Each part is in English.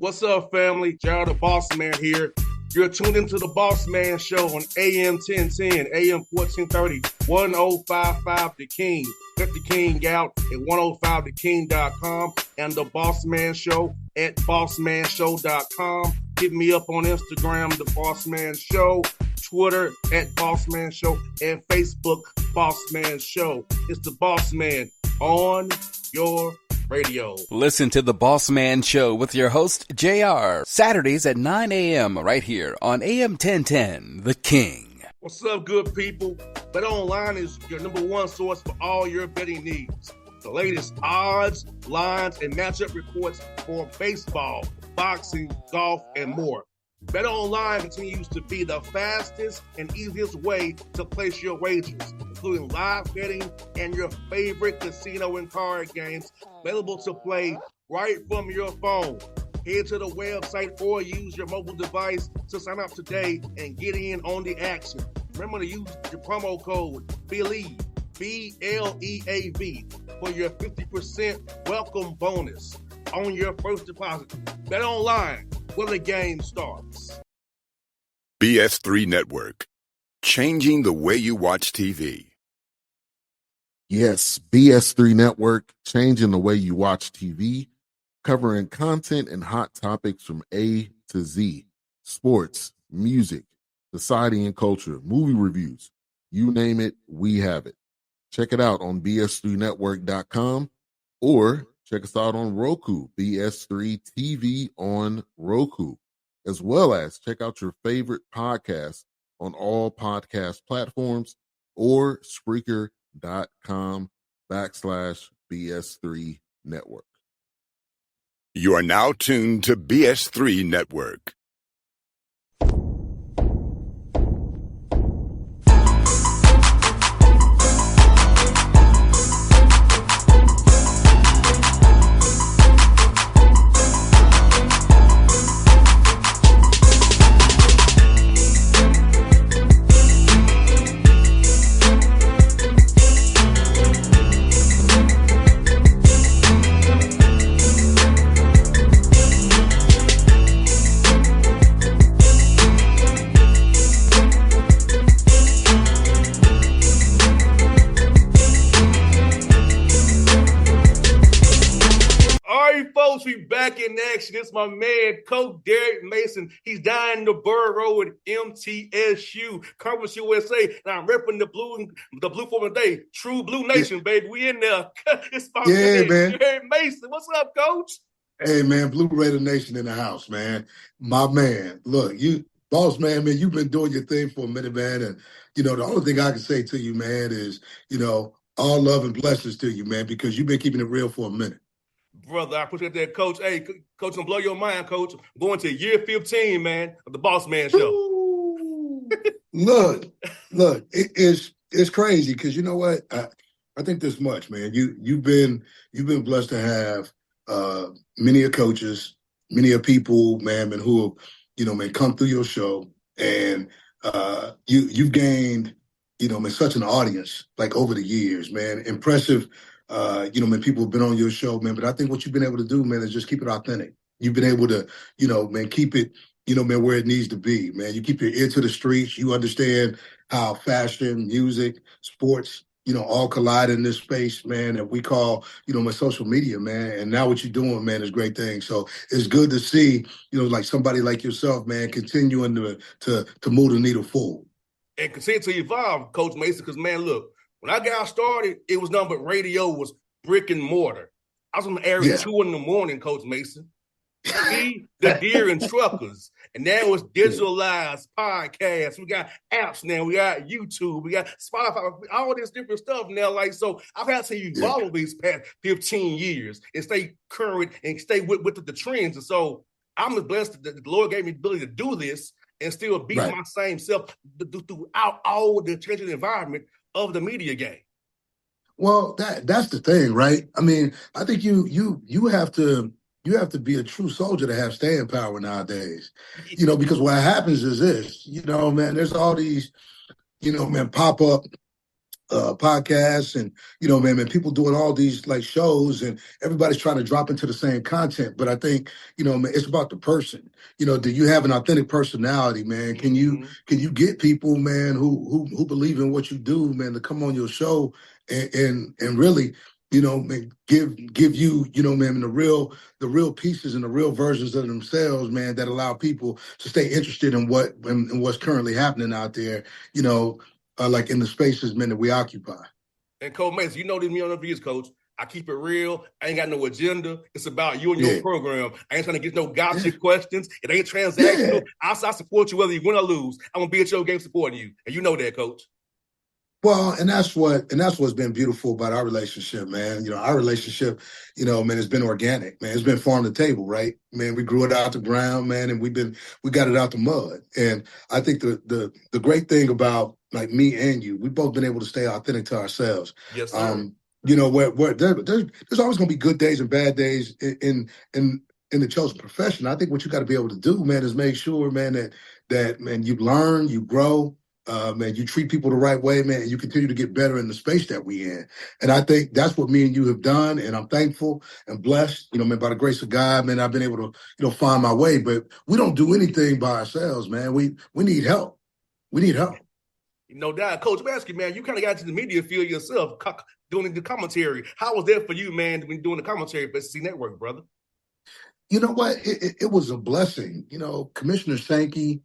What's up, family? Gerald the Bossman here. You're tuned into the Bossman Show on AM 1010, AM 1430, 1055 The King. Let the King out at 105theking.com and the Bossman Show at bossmanshow.com. Hit me up on Instagram, The Bossman Show, Twitter at Bossman Show, and Facebook, Bossman Show. It's the Bossman on your radio. Listen to the Bossman Show with your host, JR, Saturdays at 9 a.m. right here on AM 1010, The King. What's up, good people? BetOnline is your number one source for all your betting needs. The latest odds, lines, and matchup reports for baseball, boxing, golf, and more. BetOnline continues to be the fastest and easiest way to place your wagers, including live betting and your favorite casino and card games available to play right from your phone. Head to the website or use your mobile device to sign up today and get in on the action. Remember to use your promo code BELIEVE, B-L-E-A-V, for your 50% welcome bonus on your first deposit. BetOnline, where the game starts. BS3 Network, changing the way you watch TV. Yes, BS3 Network, changing the way you watch TV, covering content and hot topics from A to Z, sports, music, society and culture, movie reviews, you name it, we have it. Check it out on bs3network.com or check us out on Roku, BS3 TV on Roku, as well as check out your favorite podcasts on all podcast platforms or Spreaker.com/BS3 Network. You are now tuned to BS3 Network. We back in action. It's my man, Coach Derek Mason. He's down in the borough at MTSU, Conference USA. And I'm repping the blue for the day. True Blue Nation, baby. We in there. It's my man, Derek Mason. What's up, Coach? Hey, man, Blue Raider Nation in the house, man. My man. Look, you, boss man, you've been doing your thing for a minute, man. And, the only thing I can say to you, man, is, all love and blessings to you, man, because you've been keeping it real for a minute. Brother, I appreciate that, Coach. Hey, Coach, I'm blow your mind, Coach. I'm going to year 15, man, of the Bossman Show. Look, it's crazy because you know what? I think this much, man. You've been blessed to have many coaches, many people, man, who have, come through your show, and you've gained, such an audience like over the years, man. Impressive. People have been on your show, man, but I think what you've been able to do, man, is just keep it authentic. You've been able to, keep it, where it needs to be, man. You keep your ear to the streets. You understand how fashion, music, sports, all collide in this space, man, that we call, my social media, man. And now what you're doing, man, is great things. So it's good to see, like somebody like yourself, man, continuing to move the needle forward. And continue to evolve, Coach Mason, because, man, look, when I got started, it was nothing but radio was brick and mortar. I was on the air at 2 a.m, Coach Mason. See, the Deer and Truckers. And now it's digitalized podcasts. We got apps now. We got YouTube. We got Spotify. All this different stuff now. So I've had to evolve these past 15 years and stay current and stay with the trends. And so I'm just blessed that the Lord gave me the ability to do this and still be my same self throughout all the changing environment of the media game. Well, that's the thing, right? I mean, I think you have to be a true soldier to have staying power nowadays. Because what happens is this, man, there's all these, pop up podcasts and, man, people doing all these like shows and everybody's trying to drop into the same content. But I think, man, it's about the person. Do you have an authentic personality, man? Can you get people, man, who believe in what you do, man, to come on your show and really, man, give you, man, the real pieces and the real versions of themselves, man, that allow people to stay interested in what's currently happening out there, like in the spaces, man, that we occupy. And Coach Mason, you know this me on the views, Coach. I keep it real. I ain't got no agenda. It's about you and your program. I ain't trying to get no gotcha questions. It ain't transactional. I support you whether you win or lose. I'm gonna be at your game supporting you, and you know that, Coach. Well, and that's what's been beautiful about our relationship, man. Our relationship, man, it's been organic, man. It's been farm to table, right? Man, we grew it out the ground, man, and we got it out the mud. And I think the great thing about like me and you, we've both been able to stay authentic to ourselves. Yes, sir. Where there's always gonna be good days and bad days in the chosen profession. I think what you got to be able to do, man, is make sure, man, that man, you learn, you grow. Man, you treat people the right way, man, and you continue to get better in the space that we in. And I think that's what me and you have done, and I'm thankful and blessed, man, by the grace of God, man, I've been able to, find my way. But we don't do anything by ourselves, man. We need help. We need help. No doubt. Coach Maskey, man, you kind of got into the media field yourself, doing the commentary. How was that for you, man, when doing the commentary for SEC Network, brother? You know what? It was a blessing. Commissioner Sankey,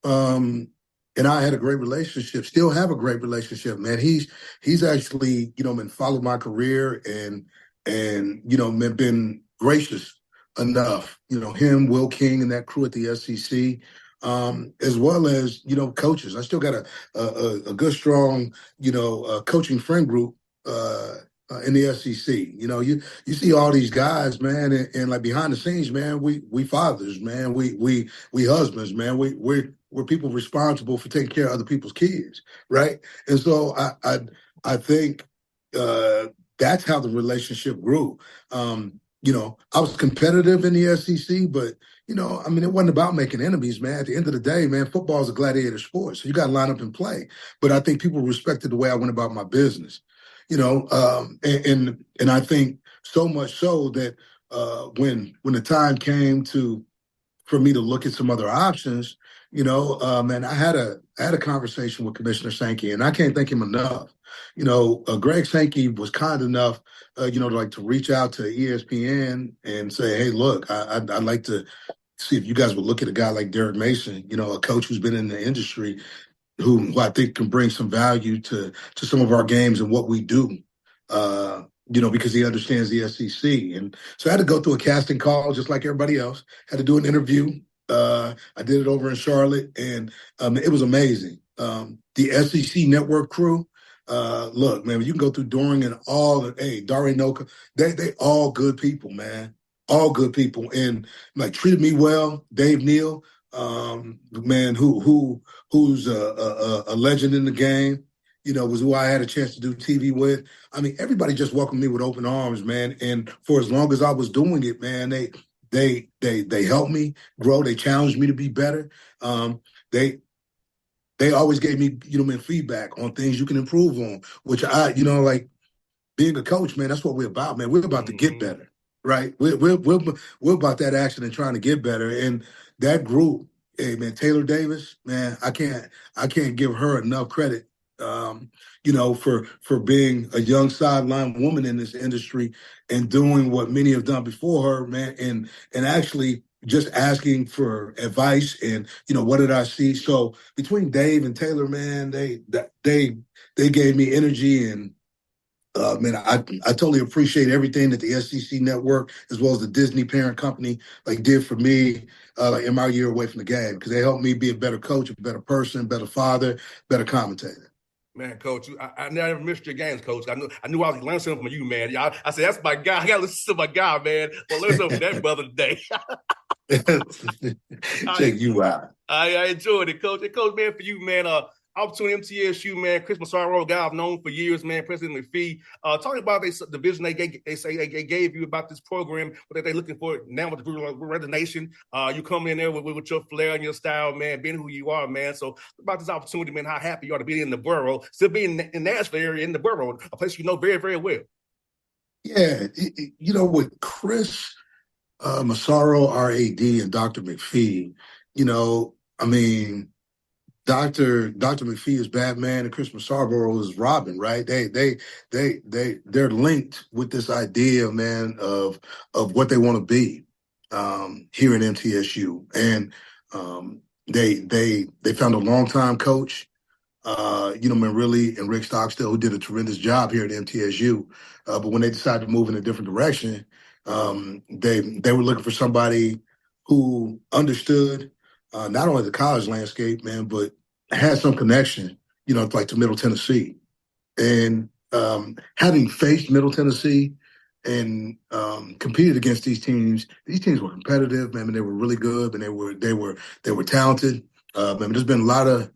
and I had a great relationship, still have a great relationship, man. He's actually, man, followed my career and man, been gracious enough, him, Will King, and that crew at the SEC, as well as, coaches. I still got a good, strong, coaching friend group in the SEC. You see all these guys, man, and like behind the scenes, man, we fathers, man, we husbands, man, we're people responsible for taking care of other people's kids, right? And so I think that's how the relationship grew. I was competitive in the SEC, but it wasn't about making enemies, man. At the end of the day, man, football is a gladiator sport, so you got to line up and play. But I think people respected the way I went about my business. And I think so much so that when the time came for me to look at some other options, and I had a conversation with Commissioner Sankey, and I can't thank him enough. Greg Sankey was kind enough, to reach out to ESPN and say, hey, look, I'd like to see if you guys would look at a guy like Derek Mason, a coach who's been in the industry, who I think can bring some value to some of our games and what we do, because he understands the SEC. And so I had to go through a casting call just like everybody else, had to do an interview. I did it over in Charlotte, and it was amazing. The SEC network crew, look, man, you can go through Doring and Dari Noka, they all good people, man. All good people, and like treated me well. Dave Neal, man, who's a legend in the game, was who I had a chance to do TV with. I mean, everybody just welcomed me with open arms, man. And for as long as I was doing it, man, they helped me grow. They challenged me to be better. They always gave me, man, feedback on things you can improve on, which like being a coach, man, that's what we're about, man. We're about to get better, right? We're about that action and trying to get better. And that group, hey, man, Taylor Davis, man, I can't give her enough credit, for being a young sideline woman in this industry and doing what many have done before her, man, and actually just asking for advice and, what did I see? So between Dave and Taylor, man, they gave me energy and, man, I totally appreciate everything that the SEC network as well as the Disney parent company did for me in my year away from the game, because they helped me be a better coach, a better person, better father, better commentator. Man, Coach, I never missed your games, Coach. I knew I was learning something from you, man. I said, that's my guy. I got to listen to my guy, man. Well, learn something from that brother today. Check you out. I enjoyed it, Coach. And Coach, man, for you, man, opportunity MTSU, man. Chris Massaro, a guy I've known for years, man. President McPhee. Talking about the vision they say they gave you about this program, what they're looking for now with the resignation. You come in there with your flair and your style, man, being who you are, man. So about this opportunity, man, how happy you are to be in the borough, still being in Nashville area, in the borough, a place you know very, very well. Yeah, with Chris Massaro, RAD, and Dr. McPhee, I mean, Dr. McPhee is Batman and Chris Massaro is Robin, right? They're linked with this idea, man, of what they want to be here at MTSU, and they found a longtime coach. Man, really, and Rick Stockstill, who did a tremendous job here at MTSU. But when they decided to move in a different direction, they were looking for somebody who understood not only the college landscape, man, but had some connection, like to Middle Tennessee. And having faced Middle Tennessee and competed against these teams were competitive, man, and they were really good, and they were talented. There's been a lot of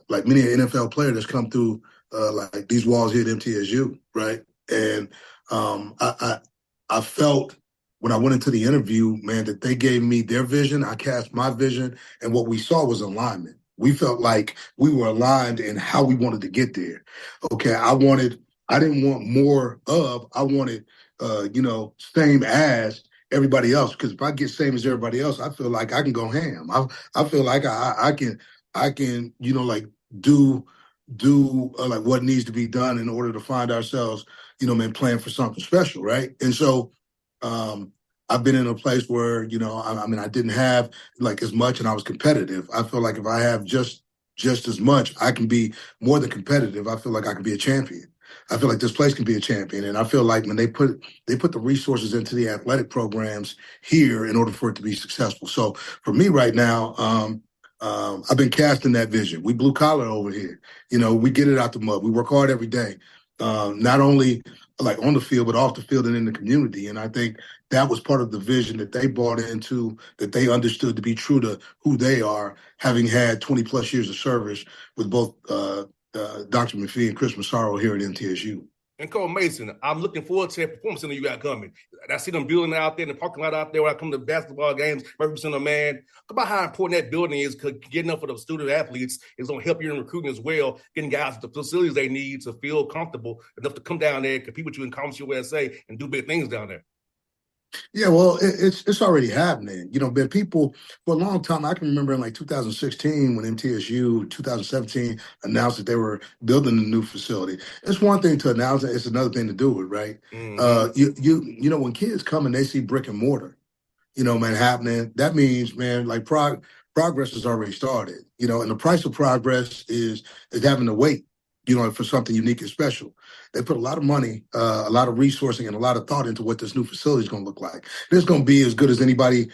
like many an NFL player that's come through like these walls here at MTSU, right? And I felt when I went into the interview, man, that they gave me their vision. I cast my vision, and what we saw was alignment. We felt like we were aligned in how we wanted to get there. Okay, I didn't want more of. I wanted, same as everybody else. Because if I get same as everybody else, I feel like I can go ham. I feel like I can like do like what needs to be done in order to find ourselves, man, playing for something special, right? And so I've been in a place where, I didn't have like as much and I was competitive. I feel like if I have just as much, I can be more than competitive. I feel like I can be a champion. I feel like this place can be a champion. And I feel like when they put the resources into the athletic programs here in order for it to be successful. So for me right now, I've been casting that vision. We blue collar over here. We get it out the mud. We work hard every day, not only like on the field, but off the field and in the community. And I think that was part of the vision that they bought into, that they understood to be true to who they are, having had 20 plus years of service with both Dr. McPhee and Chris Massaro here at MTSU. And Cole Mason, I'm looking forward to that performance center you got coming. I see them building out there in the parking lot out there when I come to basketball games, representing a man. Talk about how important that building is, because getting up for the student athletes is going to help you in recruiting as well, getting guys the facilities they need to feel comfortable enough to come down there, compete with you in Conference USA, and do big things down there. Yeah, well, it's already happening. But people for a long time, I can remember in like 2016 when MTSU 2017 announced that they were building a new facility. It's one thing to announce it; it's another thing to do it, right? Mm-hmm. When kids come and they see brick and mortar, man, happening, that means, man, like progress has already started. And the price of progress is having to wait, for something unique and special. They put a lot of money, a lot of resourcing, and a lot of thought into what this new facility is going to look like. It's going to be as good as anybody's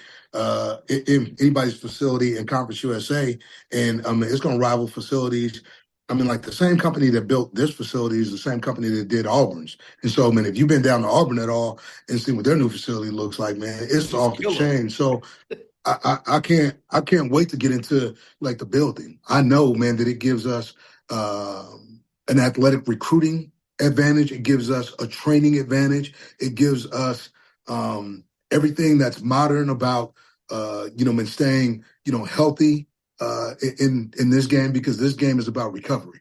facility in Conference USA, and it's going to rival facilities. Like the same company that built this facility is the same company that did Auburn's. And so, man, if you've been down to Auburn at all and seen what their new facility looks like, man, it's off the chain. So I can't wait to get into like the building. I know, man, that it gives us an athletic recruiting advantage. It gives us a training advantage. It gives us everything that's modern about and staying healthy in this game, because this game is about recovery.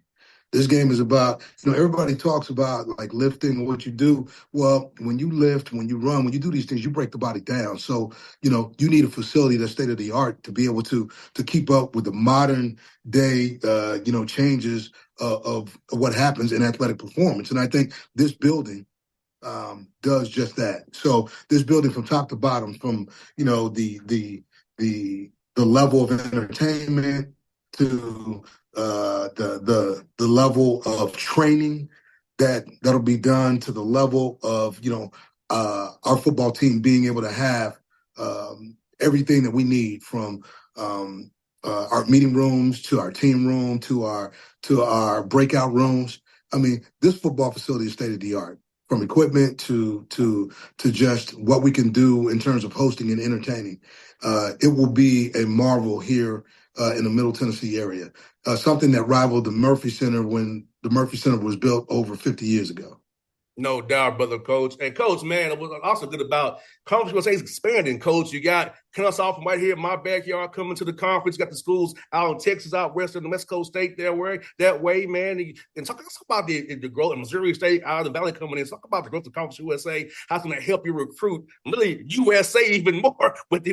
This game is about, everybody talks about like lifting or what you do. Well, when you lift, when you run, when you do these things, you break the body down. So, you need a facility that's state of the art to be able to keep up with the modern day, changes of what happens in athletic performance. And I think this building does just that. So this building from top to bottom, from, the level of entertainment to the level of training that'll be done, to the level of our football team being able to have everything that we need, from our meeting rooms to our team room to our breakout rooms. This football facility is state of the art, from equipment to just what we can do in terms of hosting and entertaining. It will be a marvel here in the Middle Tennessee area, something that rivaled the Murphy Center when the Murphy Center was built over 50 years ago. No doubt, brother, Coach. And Coach, man, it was also good about Conference USA is expanding, Coach. You got Kennesaw from right here in my backyard coming to the conference. You got the schools out in Texas, out west in the West Coast State that way, man. And talk about the growth of Missouri State out of the Valley coming in. Talk about the growth of Conference USA. How's going to help you recruit really USA even more with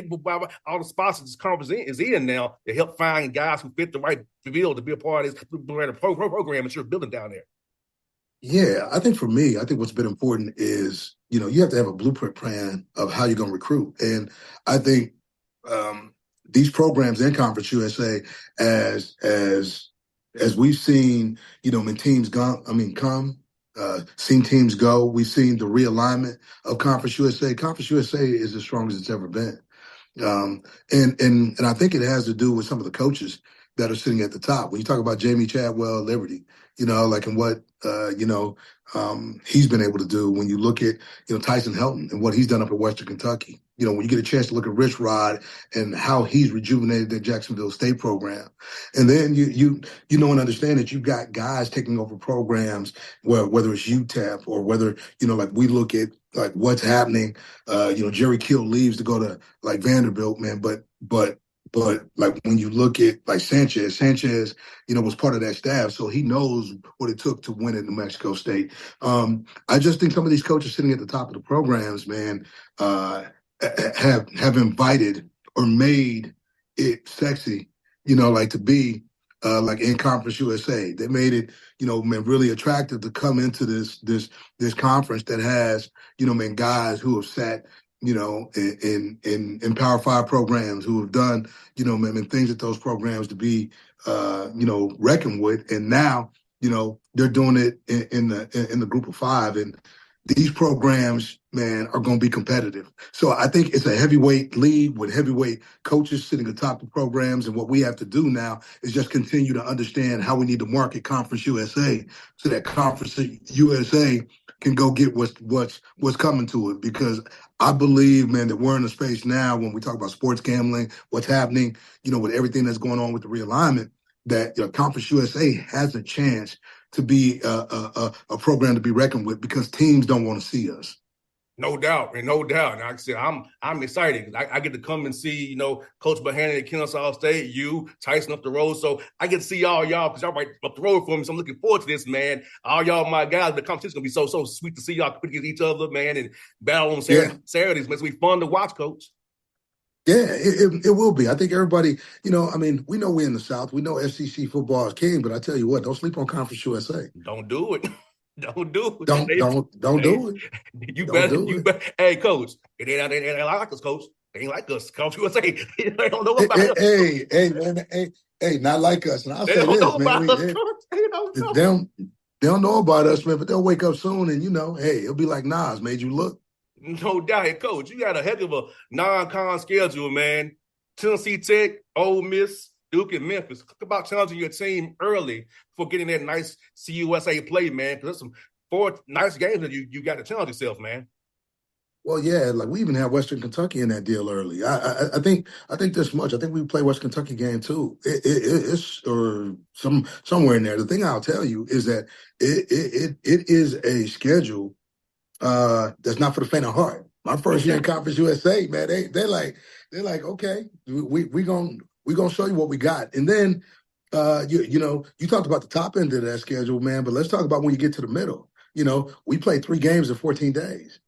all the sponsors this conference is in now to help find guys who fit the right field to be a part of this program that you're building down there. Yeah, I think for me, I think what's been important is, you have to have a blueprint plan of how you're going to recruit. And I think these programs in Conference USA, as we've seen, when teams seen teams go, we've seen the realignment of Conference USA. Conference USA is as strong as it's ever been. And I think it has to do with some of the coaches that are sitting at the top. When you talk about Jamie Chadwell, Liberty, and what he's been able to do. When you look at Tyson Helton and what he's done up at Western Kentucky, when you get a chance to look at Rich Rod and how he's rejuvenated the Jacksonville State program, and then you and understand that you've got guys taking over programs whether it's UTEP or whether like we look at like what's happening. Jerry Kill leaves to go to like Vanderbilt, man, but like when you look at like Sanchez, was part of that staff, so he knows what it took to win at New Mexico State. I just think some of these coaches sitting at the top of the programs, man, have invited or made it sexy, like to be like in Conference USA. They made it, man, really attractive to come into this conference that has, man, guys who have sat in Power 5 programs, who have done, man, things at those programs to be, reckoned with. And now, they're doing it in the group of five. And these programs, man, are going to be competitive. So I think it's a heavyweight league with heavyweight coaches sitting atop the programs. And what we have to do now is just continue to understand how we need to market Conference USA so that Conference USA can go get what's coming to it. Because I believe, man, that we're in a space now when we talk about sports gambling, what's happening, with everything that's going on with the realignment, that Conference USA has a chance to be a program to be reckoned with because teams don't want to see us. No doubt, and no doubt. And like I said, I'm excited because I get to come and see, Coach Bohannon at Kennesaw State, you, Tyson up the road. So I get to see all y'all because y'all right up the road for me. So I'm looking forward to this, man. All y'all, my guys, the competition's going to be so sweet to see y'all compete against each other, man, and battle on Saturdays. Man, it's going to be fun to watch, Coach. Yeah, it will be. I think everybody, we know we're in the South. We know SEC football is king, but I tell you what, don't sleep on Conference USA. Don't do it. Don't do it. Don't do it. You better. Hey, Coach, it ain't like us, Coach. They ain't like us. Coach USA. They don't know about us. Hey, man, hey, not like us. And I'll say this, man. They don't know about us, man, but they'll wake up soon and, hey, it'll be like Nas made you look. No doubt. Hey, Coach, you got a heck of a non-con schedule, man. Tennessee Tech, Ole Miss, Duke, and Memphis. Talk about challenging your team early for getting that nice CUSA play, man, because there's some 4 nice games that you got to challenge yourself, man. Well, yeah, like we even had Western Kentucky in that deal early. I think this much. I think we play Western Kentucky game too. It's or somewhere in there. The thing I'll tell you is that it is a schedule that's not for the faint of heart. My first year in Conference USA, man, they're like, okay, we gonna show you what we got. And then you talked about the top end of that schedule, man, but let's talk about when you get to the middle. We played 3 games in 14 days.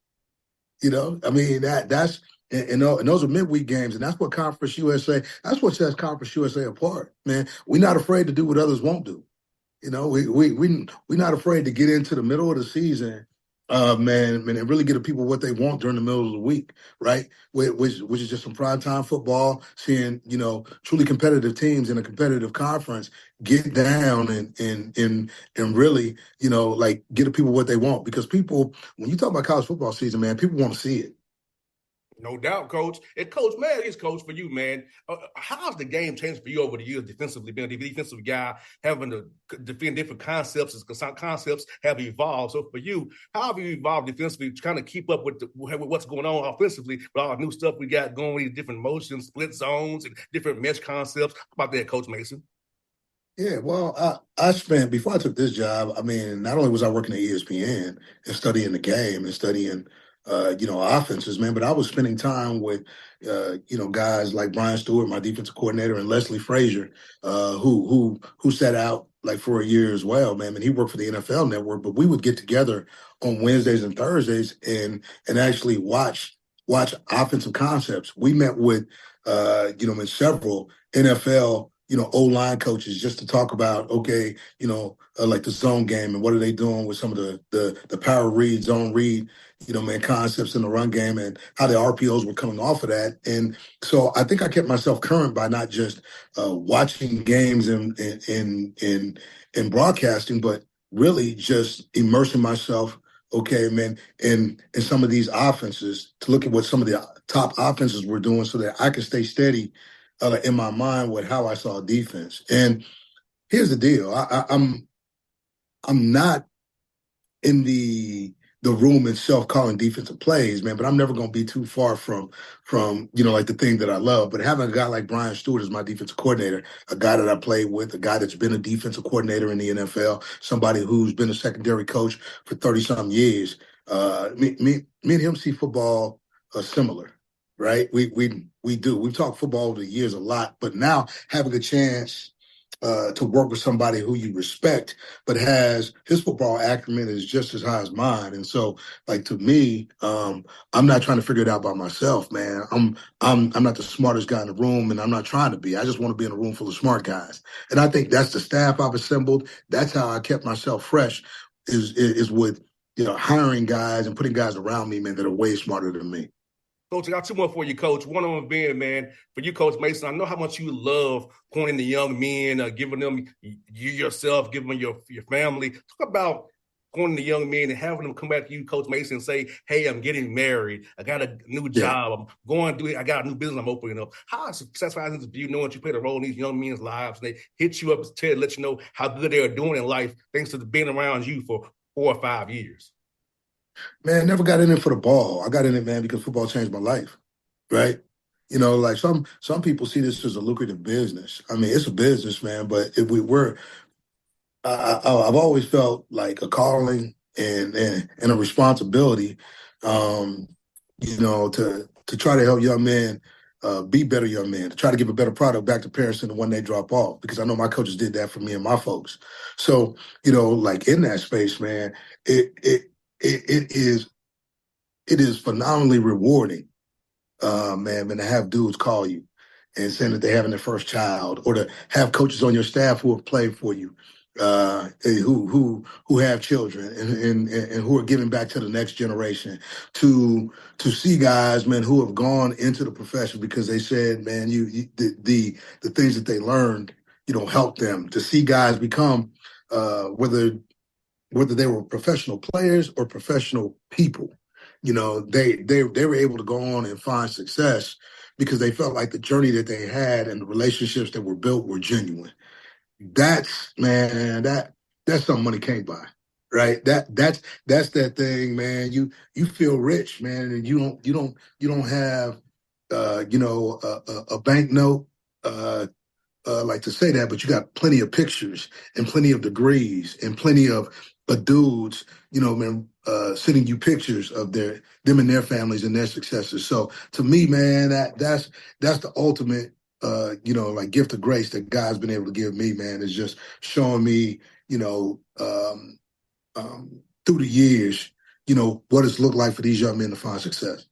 I mean that's and those are midweek games, and that's what Conference USA. That's what sets Conference USA apart, man. We're not afraid to do what others won't do. We're not afraid to get into the middle of the season. Man, and really get the people what they want during the middle of the week, right? Which is just some primetime football, seeing, truly competitive teams in a competitive conference get down and really, like get the people what they want. Because people, when you talk about college football season, man, people want to see it. No doubt, Coach. And Coach, man, it's Coach for you, man. How's the game changed for you over the years defensively, being a defensive guy, having to defend different concepts as concepts have evolved? So for you, how have you evolved defensively to kind of keep up with what's going on offensively with all the new stuff we got going, these different motions, split zones, and different mesh concepts? How about that, Coach Mason? Yeah, well, I spent before I took this job. I mean, not only was I working at ESPN and studying the game and studying, offenses, man, but I was spending time with, guys like Brian Stewart, my defensive coordinator, and Leslie Frazier, who sat out like for a year as well, man. And he worked for the NFL Network, but we would get together on Wednesdays and Thursdays and actually watch offensive concepts. We met with, in several NFL O-line coaches just to talk about, okay, like the zone game and what are they doing with some of the power read, zone read, concepts in the run game and how the RPOs were coming off of that. And so I think I kept myself current by not just watching games in broadcasting, but really just immersing myself, okay, man, in some of these offenses to look at what some of the top offenses were doing so that I could stay steady in my mind with how I saw defense. And here's the deal: I'm not in the room itself calling defensive plays, man, but I'm never going to be too far from like the thing that I love. But having a guy like Brian Stewart as my defensive coordinator, a guy that I played with, a guy that's been a defensive coordinator in the NFL, somebody who's been a secondary coach for 30-something years, me and him see football similar. Right? We do. We've talked football over the years a lot, but now having a chance to work with somebody who you respect, but has his football acumen is just as high as mine. And so, like to me, I'm not trying to figure it out by myself, man. I'm not the smartest guy in the room, and I'm not trying to be. I just want to be in a room full of smart guys. And I think that's the staff I've assembled. That's how I kept myself fresh. Is with hiring guys and putting guys around me, man, that are way smarter than me. Coach, I got two more for you, Coach. One of them being, man, for you, Coach Mason, I know how much you love pointing the young men, giving them you yourself, giving them your family. Talk about pointing the young men and having them come back to you, Coach Mason, and say, hey, I'm getting married. I got a new job. I'm going to do it. I got a new business I'm opening up. How satisfying is it for you knowing you played a role in these young men's lives and they hit you up to let you know how good they're doing in life thanks to being around you for 4 or 5 years? Man, never got in it for the ball. I got in it, man, because football changed my life, right? Like some people see this as a lucrative business. I mean, it's a business, man, but if I've always felt like a calling and a responsibility, to try to help young men be better young men, to try to give a better product back to parents than the one they drop off, because I know my coaches did that for me and my folks. So, like in that space, man, it is phenomenally rewarding, man, to have dudes call you and saying that they're having their first child, or to have coaches on your staff who have played for you, who have children and who are giving back to the next generation. To see guys, man, who have gone into the profession because they said, man, the things that they learned, help them. To see guys become whether they were professional players or professional people, they were able to go on and find success because they felt like the journey that they had and the relationships that were built were genuine. That's, man, that's something money can't buy, right? That's that thing, man. You feel rich, man, and you don't have a banknote like to say that, but you got plenty of pictures and plenty of degrees and plenty of dudes, man, sending you pictures of them and their families and their successes. So to me, man, that's the ultimate, like gift of grace that God's been able to give me, man, is just showing me, through the years, what it's looked like for these young men to find success.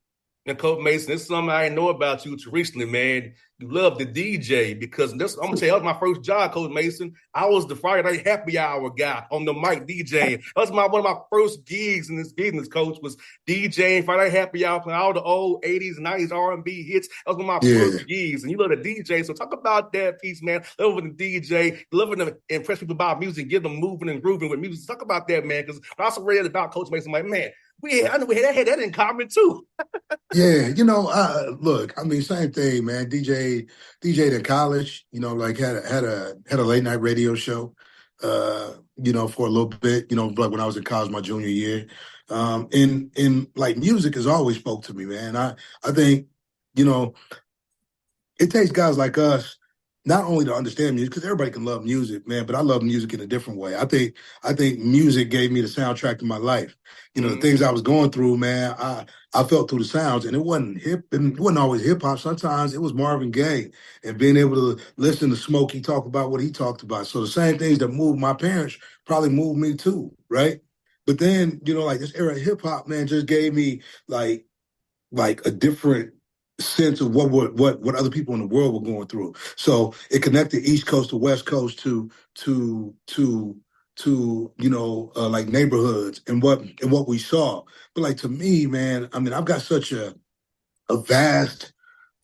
And Coach Mason, this is something I didn't know about you too recently, man. You love the DJ because I'm gonna tell you, that was my first job, Coach Mason. I was the Friday night happy hour guy on the mic DJing. That was one of my first gigs in this business, Coach, was DJing Friday night happy hour, playing all the old 80s and 90s R&B hits. That was one of my first gigs. And you love the DJ. So talk about that piece, man. Loving the DJ, loving to impress people about music, get them moving and grooving with music. Talk about that, man. Because I also read about Coach Mason, like, man, I know we had that in common too. Yeah, look, I mean, same thing, man. DJ'd in college, like had a late night radio show, for a little bit, like when I was in college, my junior year. And like music has always spoke to me, man. I think, you know, it takes guys like us not only to understand music, because everybody can love music, man, but I love music in a different way. I think music gave me the soundtrack to my life. The things I was going through, man, I felt through the sounds, and it wasn't hip, and it wasn't always hip hop. Sometimes it was Marvin Gaye, and being able to listen to Smokey talk about what he talked about. So the same things that moved my parents probably moved me too, right? But then, like this era of hip hop, man, just gave me like a different sense of what other people in the world were going through. So it connected East Coast to West Coast to like neighborhoods and what we saw. But like to me, man, I mean, I've got such a vast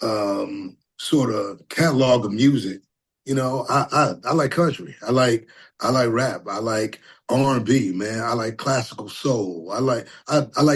sort of catalog of music. I like country. I like rap. I like R&B, man. I like classical soul. I like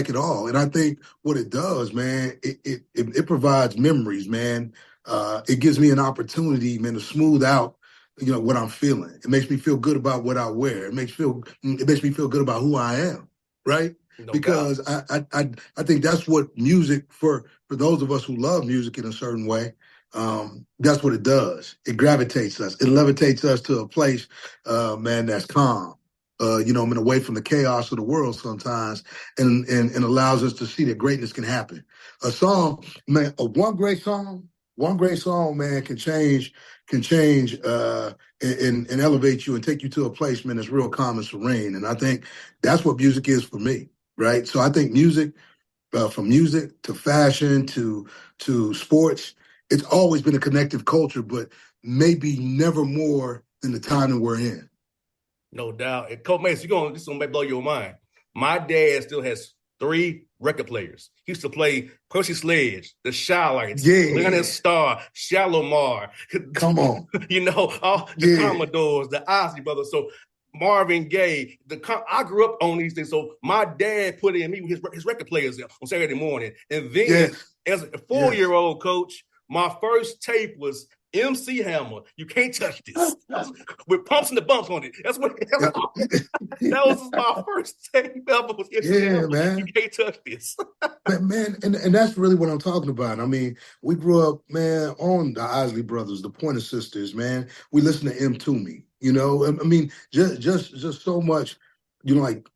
it all. And I think what it does, man, it provides memories, man. It gives me an opportunity, man, to smooth out, what I'm feeling. It makes me feel good about what I wear. It makes me feel good about who I am, right? No Because doubt. I think that's what music for those of us who love music in a certain way. That's what it does. It gravitates us. It levitates us to a place, man, that's calm. And away from the chaos of the world sometimes, and allows us to see that greatness can happen. A song, man, one great song, man, can change and elevate you and take you to a place, man, that's real calm and serene. And I think that's what music is for me, right? So I think music, from music to fashion to sports, it's always been a connective culture, but maybe never more than the time that we're in. No doubt. And Coach Mason, this gonna blow your mind. My dad still has 3 record players. He used to play Percy Sledge, the Shylights, Leonard Starr, Shalimar. Come on. All the Commodores, the Ozzy Brothers. So Marvin Gaye. I grew up on these things. So my dad put in me his record players on Saturday morning. And then as a 4-year-old coach, my first tape was MC Hammer. You can't touch this. With pumps and the bumps on it. That was my first tape ever. Was MC Hammer. Man. You can't touch this. Man, and that's really what I'm talking about. I mean, we grew up, man, on the Isley Brothers, the Pointer Sisters, man. We listened to M. Toomey. I mean, just so much, like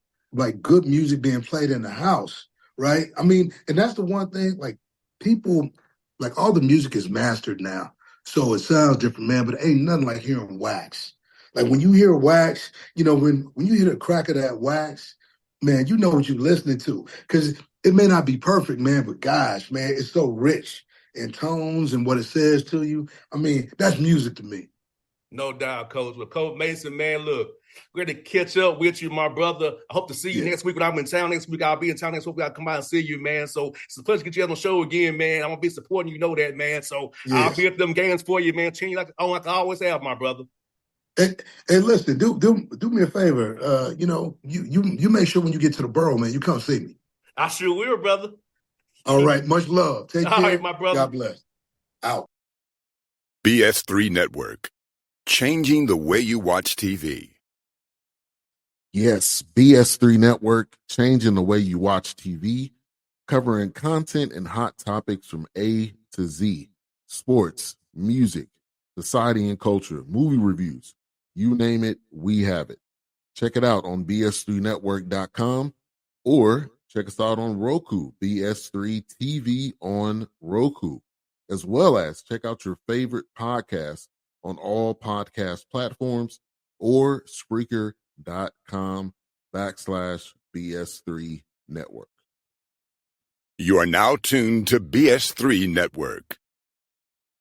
good music being played in the house, right? I mean, and that's the one thing, like people, like all the music is mastered now. So it sounds different, man, but it ain't nothing like hearing wax. Like when you hear wax, when you hear the crack of that wax, man, you know what you're listening to. Because it may not be perfect, man, but gosh, man, it's so rich in tones and what it says to you. I mean, that's music to me. No doubt, Coach. Well, Coach Mason, man, look, we're going to catch up with you, my brother. I hope to see you next week when I'm in town. Next week, I'll be in town. Next week, I'll come by and see you, man. So it's a pleasure to get you on the show again, man. I'm going to be supporting you, know that, man. So I'll be at them games for you, man. Cheering you like I always have, my brother. And listen, do me a favor. You make sure when you get to the borough, man, you come see me. I sure will, brother. All right. Much love. Take care. All right, my brother. God bless. Out. BS3 Network. Changing the way you watch TV. Yes, BS3 Network, changing the way you watch TV, covering content and hot topics from A to Z, sports, music, society and culture, movie reviews, you name it, we have it. Check it out on bs3network.com or check us out on Roku, BS3 TV on Roku, as well as check out your favorite podcast on all podcast platforms or Spreaker.com/BS3 Network. You are now tuned to BS3 Network.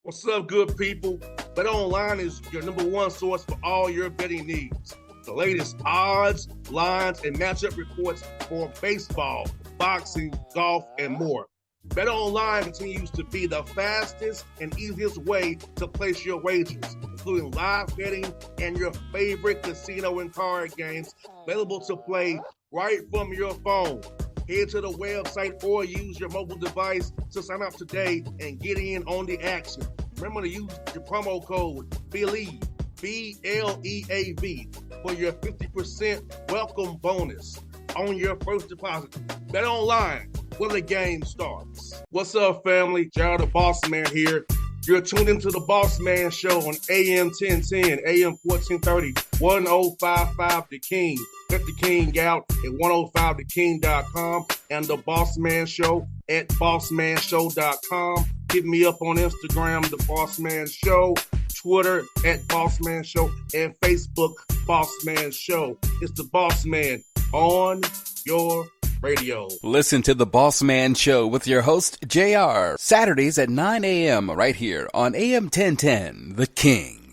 What's up, good people? Bet Online is your #1 source for all your betting needs. The latest odds, lines, and matchup reports for baseball, boxing, golf, and more. Bet Online continues to be the fastest and easiest way to place your wagers, including live betting and your favorite casino and card games available to play right from your phone. Head to the website or use your mobile device to sign up today and get in on the action. Remember to use the promo code BELIEVE, BLEAV, for your 50% welcome bonus on your first deposit. Bet online when the game starts. What's up, family? Jared the Bossman here. You're tuned into the Bossman Show on AM 1010, AM 1430, 1055 The King. Check The King out at 105theking.com and the Bossman Show at bossmanshow.com. Hit me up on Instagram, The Bossman Show, Twitter at Bossman Show, and Facebook, Bossman Show. It's the Bossman on your radio. Listen to the Bossman Show with your host, JR, Saturdays at 9 a.m. right here on AM 1010, The King.